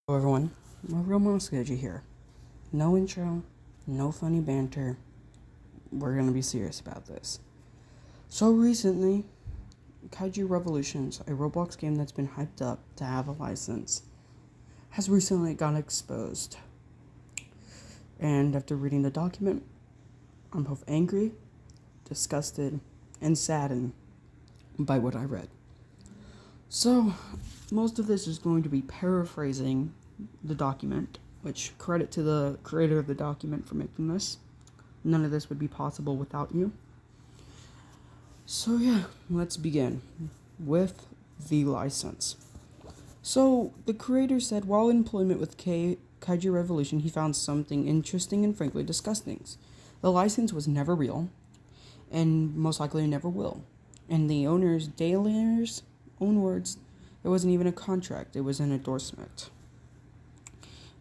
Hello everyone, real Kaiju here. No intro, no funny banter. We're gonna be serious about this. So recently, Kaiju Revolutions, a Roblox game that's been hyped up to have a license, has recently got exposed. And after reading the document, I'm both angry, disgusted, and saddened by what I read. So, most of this is going to be paraphrasing the document, which credit to the creator of the document for making this. None of this would be possible without you. So yeah, let's begin with the license. So the creator said while in employment with Kaiju Revolution, he found something interesting and frankly disgusting. The license was never real, and most likely never will. And the owner's own words, it wasn't even a contract, it was an endorsement.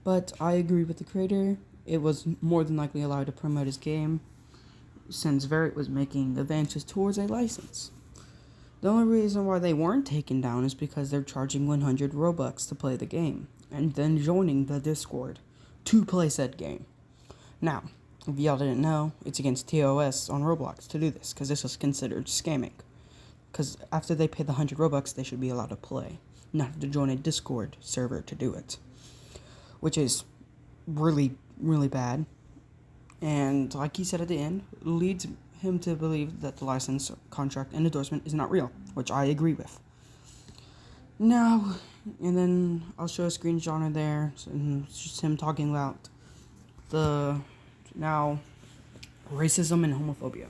But I agree with the creator, it was more than likely allowed to promote his game, since Verit was making advances towards a license. The only reason why they weren't taken down is because they're charging 100 Robux to play the game, and then joining the Discord to play said game. Now, if y'all didn't know, it's against TOS on Roblox to do this, because this is considered scamming. Because after they pay the 100 Robux, they should be allowed to play, not have to join a Discord server to do it. Which is really, really bad. And like he said at the end, leads him to believe that the license, contract, and endorsement is not real, which I agree with. Now, and then I'll show a screenshot of there, and it's just him talking about the now racism and homophobia.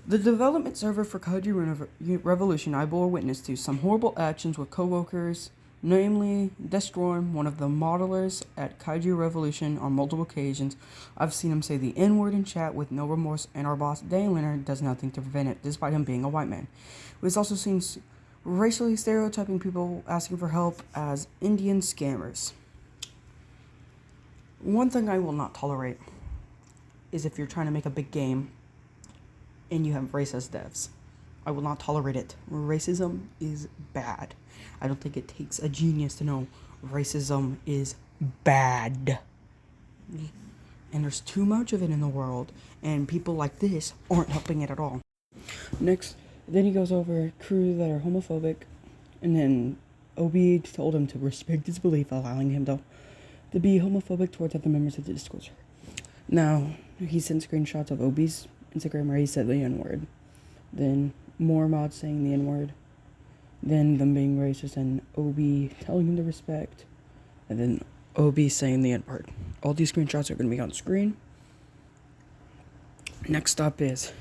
The development server for Kaiju Revolution, I bore witness to some horrible actions with coworkers, namely Destroy, one of the modelers at Kaiju Revolution, on multiple occasions. I've seen him say the N-word in chat with no remorse, and our boss, Dan Leonard, does nothing to prevent it, despite him being a white man. We've also seen racially stereotyping people asking for help as Indian scammers. One thing I will not tolerate is if you're trying to make a big game and you have racist devs. I will not tolerate it. Racism is bad. I don't think it takes a genius to know racism is bad. And there's too much of it in the world, and people like this aren't helping it at all. Next, then he goes over crew that are homophobic, and then OB told him to respect his belief, allowing him to be homophobic towards other members of the Discord. Now, he sent screenshots of OB's Instagram where he said the N-word. Then more mods saying the N-word. Then them being racist and OB telling him to respect. And then OB saying the N-word. All these screenshots are going to be on screen. Next up is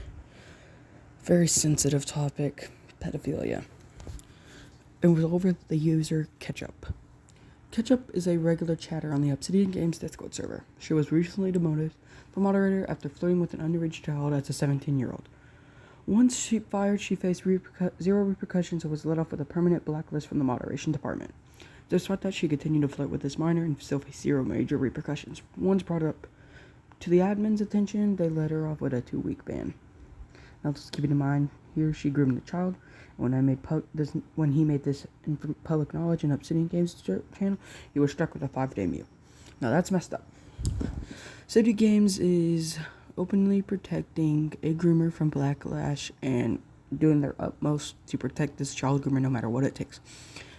very sensitive topic, pedophilia. It was over the user Ketchup. Ketchup is a regular chatter on the Obsidian Games Discord server. She was recently demoted from moderator after flirting with an underage child as a 17-year-old. Once she fired, she faced zero repercussions and was let off with a permanent blacklist from the moderation department. Despite that, she continued to flirt with this minor and still faced zero major repercussions. Once brought up to the admin's attention, they let her off with a 2-week ban. Now, just keep it in mind, here she groomed the child. When he made this in public knowledge in Obsidian Games channel, he was struck with a 5-day mute. Now that's messed up. City Games is openly protecting a groomer from backlash and doing their utmost to protect this child groomer no matter what it takes.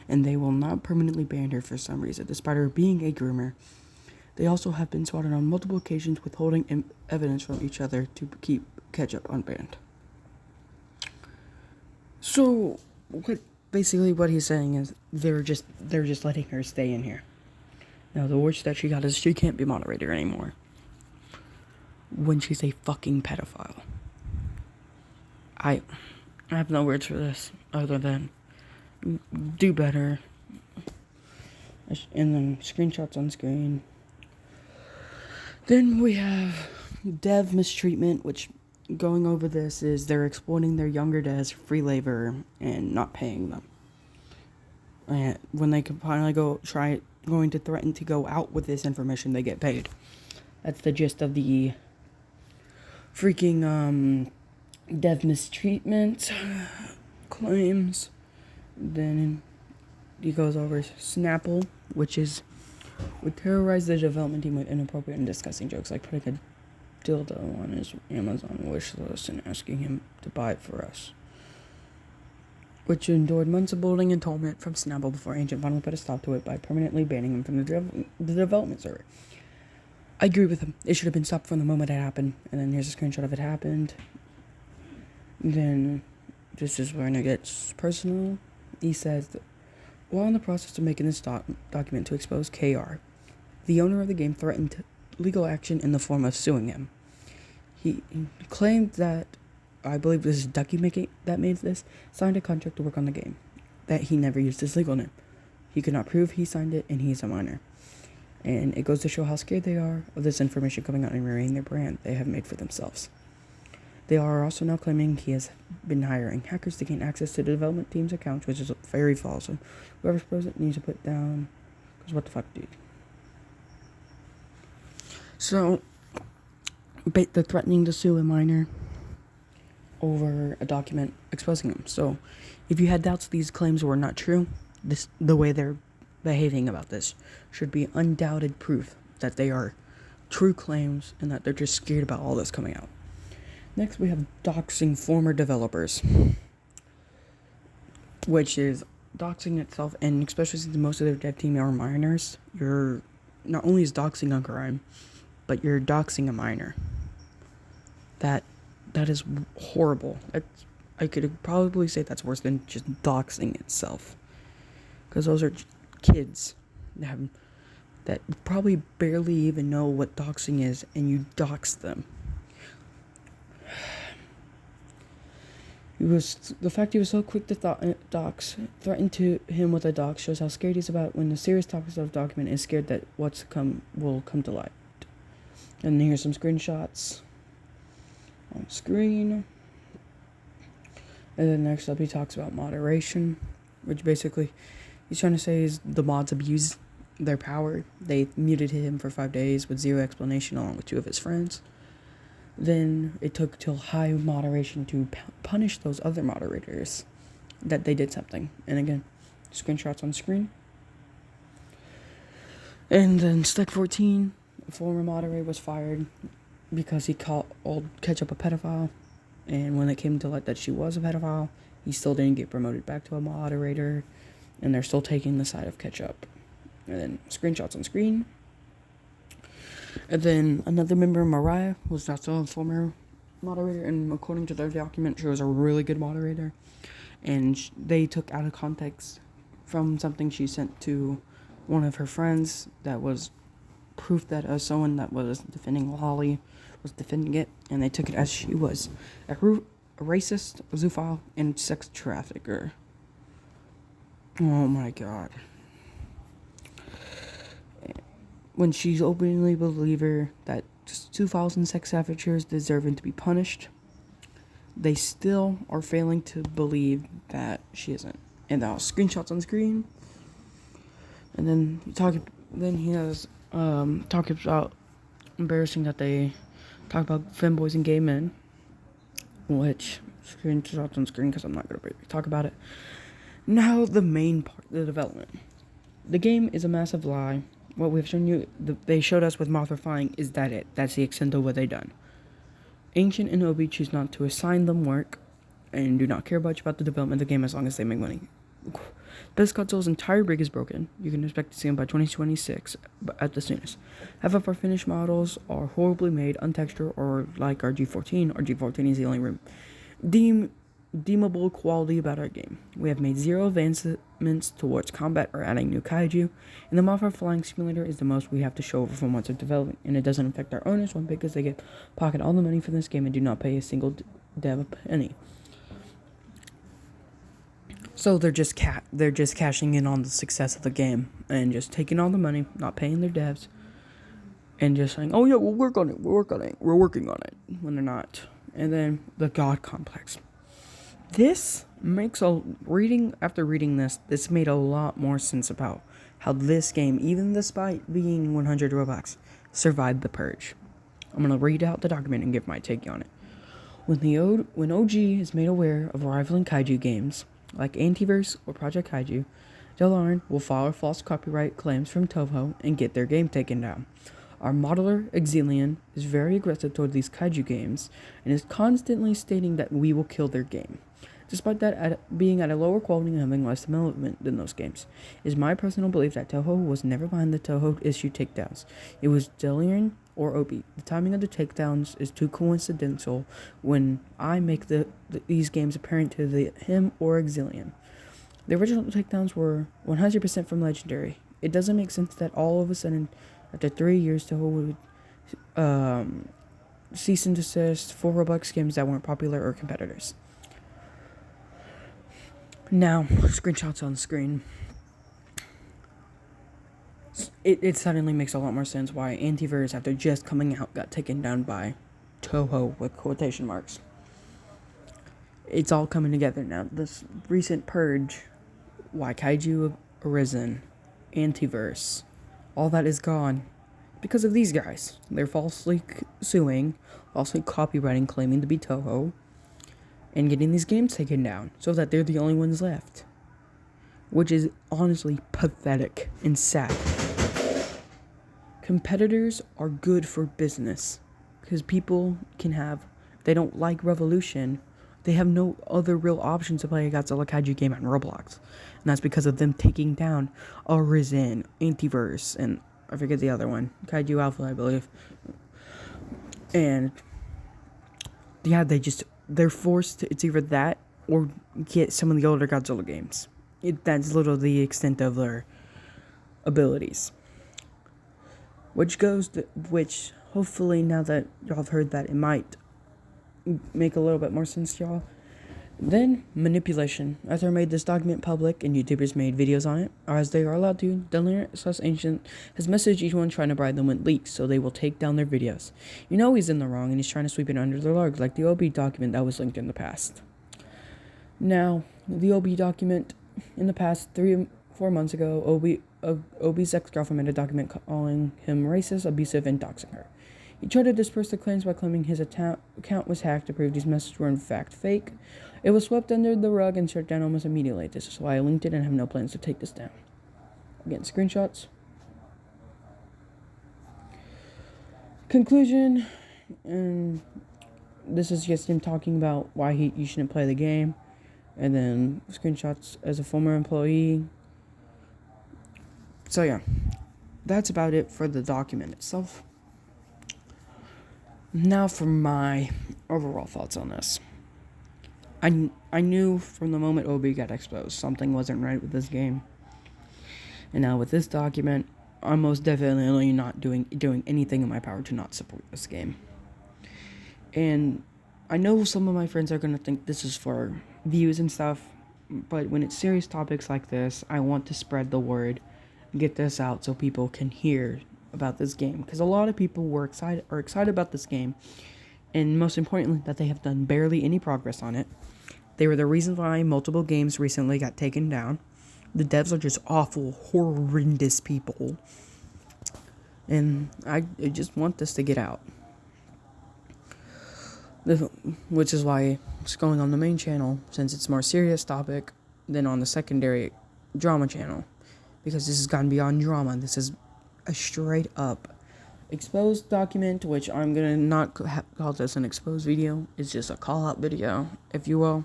And they will not permanently ban her for some reason, despite her being a groomer. They also have been spotted on multiple occasions withholding evidence from each other to keep Ketchup unbanned. So, basically what he's saying is they're just letting her stay in here. Now, the worst that she got is she can't be moderator anymore when she's a fucking pedophile. I have no words for this other than do better. And then screenshots on screen. Then we have dev mistreatment, which going over this is they're exploiting their younger devs for free labor and not paying them. And when they can finally going to threaten to go out with this information, they get paid. That's the gist of the freaking dev mistreatment claims. Then he goes over Snapple, which would terrorize the development team with inappropriate and disgusting jokes, like putting a dildo on his Amazon wish list and asking him to buy it for us, which endured months of bullying and torment from Snapple before Ancient finally put a stop to it by permanently banning him from the development server. I agree with him. It should have been stopped from the moment it happened. And then here's a screenshot of it happened. Then this is when it gets personal. He says that while in the process of making this document to expose KR, the owner of the game threatened legal action in the form of suing him. He claimed that, I believe this is Ducky that made this, signed a contract to work on the game, that he never used his legal name. He could not prove he signed it, and he's a minor. And it goes to show how scared they are of this information coming out and ruining their brand they have made for themselves. They are also now claiming he has been hiring hackers to gain access to the development team's accounts, which is very false. And whoever's present needs to put down, because what the fuck, dude. So, they're threatening to sue a minor over a document exposing him. So, if you had doubts these claims were not true, the way they're behaving about this should be undoubted proof that they are true claims and that they're just scared about all this coming out. Next, we have doxing former developers, which is doxing itself, and especially since most of their dev team are minors, you're not only is doxing a crime, but you're doxing a minor. That is horrible. I could probably say that's worse than just doxing itself, because those are kids that probably barely even know what doxing is, and you dox them. The fact he was so quick to dox, threatened to him with a dox, shows how scared he's about when the serious topics of the document is scared that what's come will come to light. And here's some screenshots on screen. And then next up he talks about moderation, which basically he's trying to say is the mods abuse their power. They muted him for 5 days with zero explanation along with 2 of his friends. Then it took till high moderation to punish those other moderators that they did something. And again, screenshots on screen. And then Stack 14, a former moderator, was fired because he called old Ketchup a pedophile. And when it came to light that she was a pedophile, he still didn't get promoted back to a moderator. And they're still taking the side of Ketchup. And then screenshots on screen. And then another member, Mariah, was also a former moderator, and according to their document, she was a really good moderator. And they took out of context from something she sent to one of her friends that was proof that someone that was defending Lolly was defending it, and they took it as she was a racist, a zoophile, and sex trafficker. Oh my god. When she's openly a believer that zoophiles and sex traffickers deserve to be punished, they still are failing to believe that she isn't. And screenshots on screen. And then he has talking about embarrassing that they talk about femboys and gay men, which screenshots on screen because I'm not going to talk about it. Now the main part, the development. The game is a massive lie. What we've shown you, they showed us with Mothifying, is that it. That's the extent of what they've done. Ancient and Obi choose not to assign them work and do not care much about the development of the game as long as they make money. Best Godzilla's entire rig is broken. You can expect to see them by 2026 at the soonest. Half of our finished models are horribly made, untextured, or like our G14. Our G14 is the only deemable quality about our game. We have made zero advancements towards combat or adding new kaiju, and the Mafia Flying Simulator is the most we have to show for months of development, and it doesn't affect our owners one bit because they get pocket all the money for this game and do not pay a single dev a penny. So they're just cashing in on the success of the game and just taking all the money, not paying their devs, and just saying, "Oh yeah, we'll work on it. We're working on it," when they're not. And then the God Complex. This makes after reading this made a lot more sense about how this game, even despite being 100 Robux, survived the purge. I'm going to read out the document and give my take on it. When OG is made aware of rivaling kaiju games, like Antiverse or Project Kaiju, Delarian will file false copyright claims from Toho and get their game taken down. Our modeler, Exilian, is very aggressive toward these kaiju games and is constantly stating that we will kill their game. Despite that being at a lower quality and having less development than those games. It is my personal belief that Toho was never behind the Toho issue takedowns. It was Delarian or Obi. The timing of the takedowns is too coincidental when I make these games apparent to him or Exilian. The original takedowns were 100% from Legendary. It doesn't make sense that all of a sudden, after 3 years, Toho would cease and desist 4 Roblox games that weren't popular or competitors. Now, screenshots on the screen. It suddenly makes a lot more sense why Antiverse, after just coming out, got taken down by Toho with quotation marks. It's all coming together now. This recent purge, why Kaiju arisen, Antiverse, all that is gone because of these guys. They're falsely suing, falsely copywriting, claiming to be Toho, and getting these games taken down so that they're the only ones left. Which is honestly pathetic and sad. Competitors are good for business because people can have, if they don't like Revolution, they have no other real option to play a Godzilla Kaiju game on Roblox. And that's because of them taking down Arisen, Antiverse, and I forget the other one, Kaiju Alpha, I believe. And yeah, they're forced to, it's either that or get some of the older Godzilla games. That's literally the extent of their abilities. Which hopefully now that y'all have heard that, it might make a little bit more sense to y'all. Then, manipulation. After I made this document public and YouTubers made videos on it, or as they are allowed to, Delarian has messaged each one trying to bribe them with leaks so they will take down their videos. You know he's in the wrong and he's trying to sweep it under the rug like the OB document that was linked in the past. Now, the OB document in the past 3 or 4 months ago, OB's ex-girlfriend made a document calling him racist, abusive, and doxing her. He tried to disperse the claims by claiming his account was hacked to prove these messages were in fact fake. It was swept under the rug and shut down almost immediately. This is why I linked it and have no plans to take this down. Again, screenshots. Conclusion, and this is just him talking about why you shouldn't play the game. And then screenshots as a former employee. So yeah, that's about it for the document itself. Now for my overall thoughts on this. I knew from the moment OB got exposed, something wasn't right with this game. And now with this document, I'm most definitely not doing anything in my power to not support this game. And I know some of my friends are going to think this is for views and stuff, but when it's serious topics like this, I want to spread the word, get this out so people can hear about this game. Because a lot of people are excited about this game, and most importantly, that they have done barely any progress on it. They were the reason why multiple games recently got taken down. The devs are just awful, horrendous people. And I just want this to get out. Which is why it's going on the main channel, since it's a more serious topic than on the secondary drama channel. Because this has gone beyond drama. This is a straight up exposed document, which I'm going to not call this an exposed video. It's just a call out video, if you will.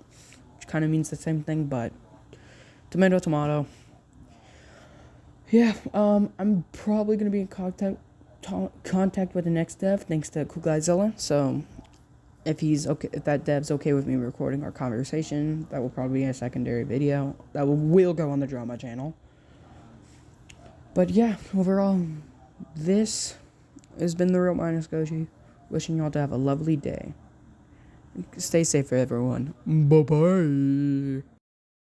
Which kind of means the same thing, but tomato, tomato. Yeah, I'm probably going to be in contact with the next dev, thanks to Godzilla. So if that dev's okay with me recording our conversation, that will probably be a secondary video that will go on the drama channel. But yeah, overall, this has been the Real Minus Goji. Wishing y'all to have a lovely day. Stay safe, everyone. Bye-bye.